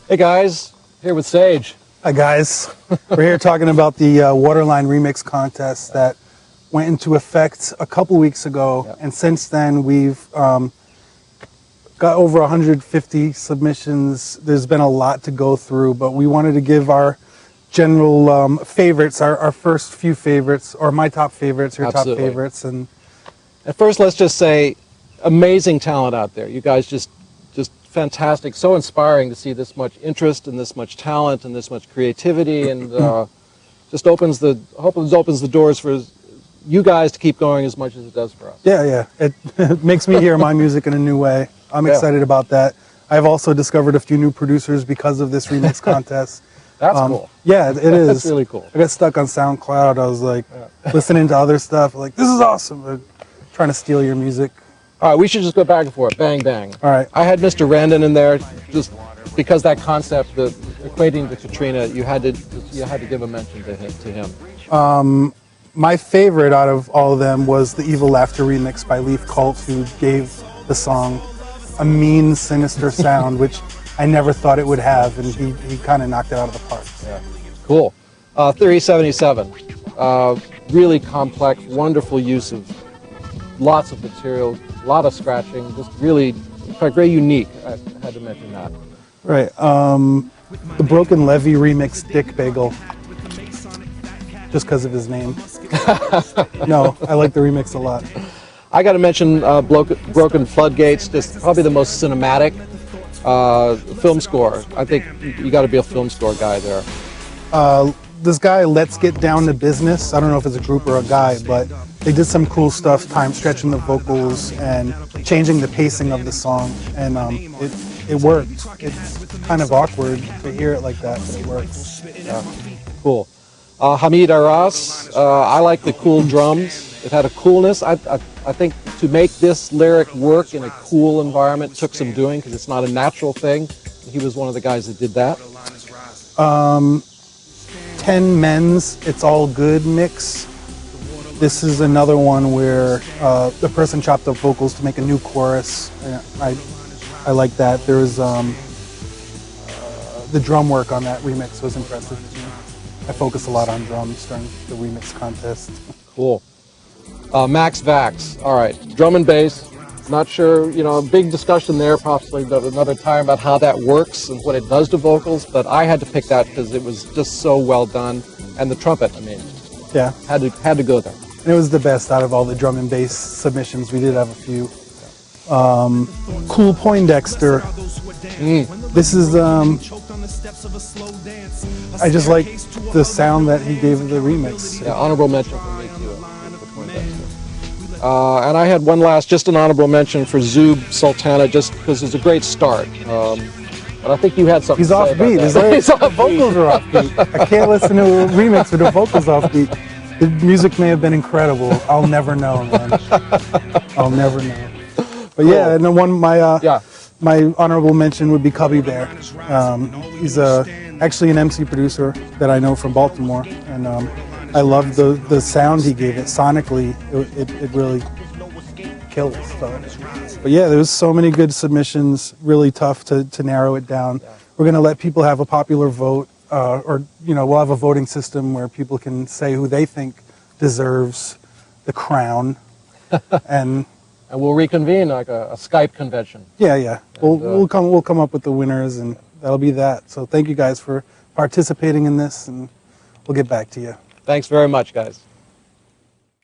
Hey guys, here with Sage. Hi guys, we're here talking about the Waterline remix contest that went into effect a couple weeks ago, Yep. and since then we've got over 150 submissions. There's been a lot to go through, but we wanted to give our general favorites, our first few favorites, or my top favorites, your Absolutely. top favorites. And At first, let's just say, amazing talent out there. You guys just fantastic, so inspiring to see this much interest and this much talent and this much creativity, and just opens the doors for you guys to keep going as much as it does for us. yeah, it makes me hear my music in a new way. I'm excited about that. I've also discovered a few new producers because of this remix contest. That's cool. Yeah, it is. That's really cool. I got stuck on SoundCloud. I was like listening to other stuff. Like, this is awesome. They're trying to steal your music. All right, we should just go back and forth. Bang, bang. All right. I had Mr. Randon in there just because that concept, the equating to Katrina, you had to give a mention to him. My favorite out of all of them was the Evil Laughter remix by Leaf Cult, who gave the song a mean, sinister sound, which I never thought it would have, and he kind of knocked it out of the park. Yeah. Cool. Theory 77. Really complex, wonderful use of lots of material, a lot of scratching, just really, in fact, very unique. I had to mention that. Right. The Broken Levy remix, Dick Bagel, just because of his name. No, I like the remix a lot. I got to mention Broken Floodgates, just probably the most cinematic film score. I think you got to be a film score guy there. This guy, Let's Get Down to Business, I don't know if it's a group or a guy, but they did some cool stuff, time stretching the vocals and changing the pacing of the song, and it worked. It's kind of awkward to hear it like that, but it works. Yeah. Cool. Hamid Aras, I like the cool drums. It had a coolness. I think to make this lyric work in a cool environment took some doing, because it's not a natural thing. He was one of the guys that did that. 10 Men's It's All Good mix. This is another one where the person chopped up vocals to make a new chorus. I like that. There was the drum work on that remix was impressive to me. I focus a lot on drums during the remix contest. Cool. Max Vax. All right, drum and bass. Not sure, a big discussion there, possibly another time, about how that works and what it does to vocals, but I had to pick that because it was just so well done. And the trumpet, I mean, yeah, had to go there. And it was the best out of all the drum and bass submissions. We did have a few. Cool Poindexter. This is, I just like the sound that he gave the remix. Yeah, honorable mention for me too, for Poindexter. And I had one last, just an honorable mention for Zub Sultana, just because it's a great start. But I think you had something He's to say offbeat. About the vocals are offbeat. I can't listen to a remix with the vocals offbeat. The music may have been incredible. I'll never know, man. I'll never know. But yeah, and then my honorable mention would be Cubby Bear. He's actually an MC producer that I know from Baltimore, and I love the sound he gave it. Sonically, it really kills. So. But yeah, there was so many good submissions, really tough to narrow it down. Yeah. We're going to let people have a popular vote, or we'll have a voting system where people can say who they think deserves the crown. and we'll reconvene like a Skype convention. Yeah. We'll come up with the winners, and that'll be that. So thank you guys for participating in this, and we'll get back to you. Thanks very much, guys.